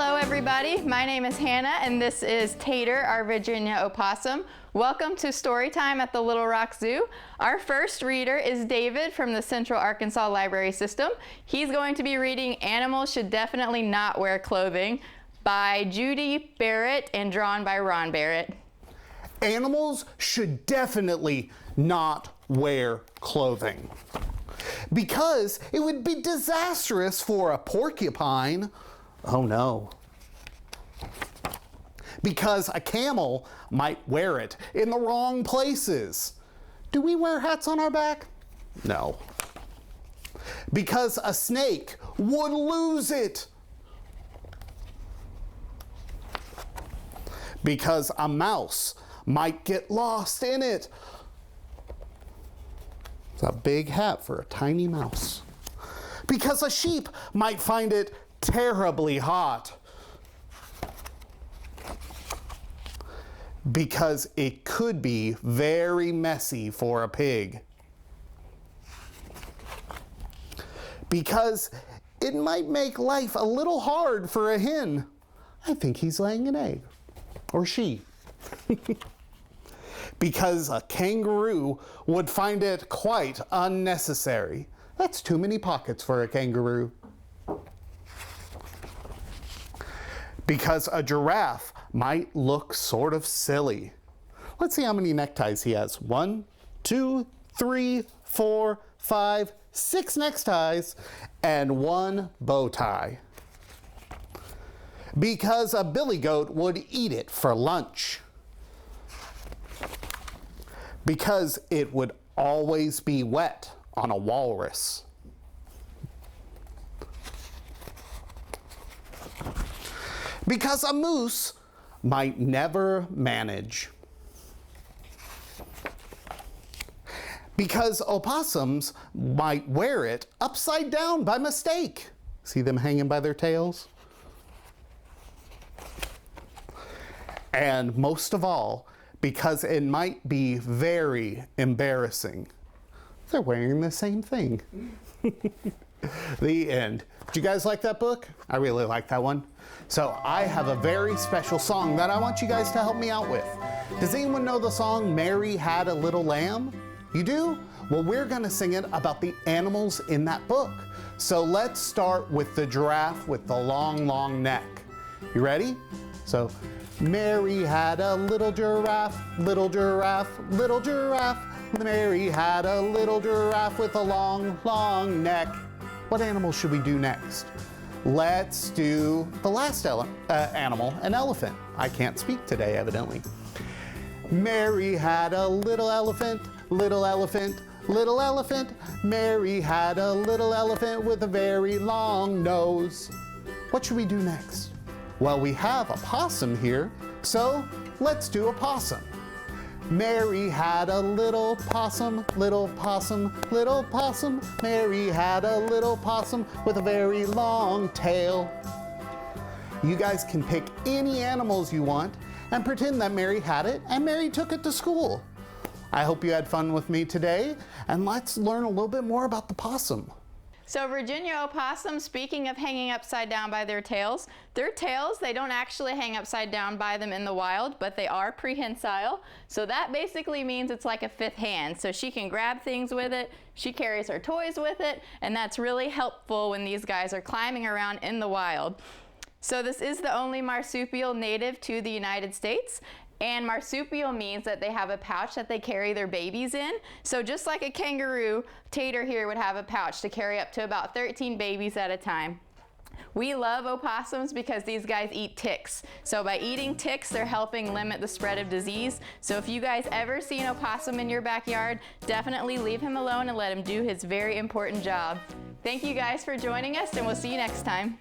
Hello everybody, my name is Hannah and this is Tater, our Virginia opossum. Welcome to Storytime at the Little Rock Zoo. Our first reader is David from the Central Arkansas Library System. He's going to be reading Animals Should Definitely Not Wear Clothing by Judy Barrett and drawn by Ron Barrett. Animals should definitely not wear clothing because it would be disastrous for a porcupine. Oh no. Because a camel might wear it in the wrong places. Do we wear hats on our back? No. Because a snake would lose it. Because a mouse might get lost in it. It's a big hat for a tiny mouse. Because a sheep might find it terribly hot. Because it could be very messy for a pig. Because it might make life a little hard for a hen. I think he's laying an egg. Or she. Because a kangaroo would find it quite unnecessary. That's too many pockets for a kangaroo. Because a giraffe might look sort of silly. Let's see how many neckties he has. 1, 2, 3, 4, 5, 6 neckties, and 1 bow tie. Because a billy goat would eat it for lunch. Because it would always be wet on a walrus. Because a moose might never manage. Because opossums might wear it upside down by mistake. See them hanging by their tails? And most of all, because it might be very embarrassing. They're wearing the same thing. The end. Did you guys like that book? I really like that one. So I have a very special song that I want you guys to help me out with. Does anyone know the song Mary Had a Little Lamb? You do? Well, we're gonna sing it about the animals in that book. So let's start with the giraffe with the long, long neck. You ready? So, Mary had a little giraffe, little giraffe, little giraffe. Mary had a little giraffe with a long, long neck. What animal should we do next? Let's do the last animal, an elephant. I can't speak today, evidently. Mary had a little elephant, little elephant, little elephant. Mary had a little elephant with a very long nose. What should we do next? Well, we have a possum here, so let's do a possum. Mary had a little possum, little possum, little possum. Mary had a little possum with a very long tail. You guys can pick any animals you want and pretend that Mary had it and Mary took it to school. I hope you had fun with me today, and let's learn a little bit more about the possum. So Virginia opossums, speaking of hanging upside down by their tails, they don't actually hang upside down by them in the wild, but they are prehensile. So that basically means it's like a fifth hand. So she can grab things with it, she carries her toys with it, and that's really helpful when these guys are climbing around in the wild. So this is the only marsupial native to the United States. And marsupial means that they have a pouch that they carry their babies in. So just like a kangaroo, Tater here would have a pouch to carry up to about 13 babies at a time. We love opossums because these guys eat ticks. So by eating ticks, they're helping limit the spread of disease. So if you guys ever see an opossum in your backyard, definitely leave him alone and let him do his very important job. Thank you guys for joining us, and we'll see you next time.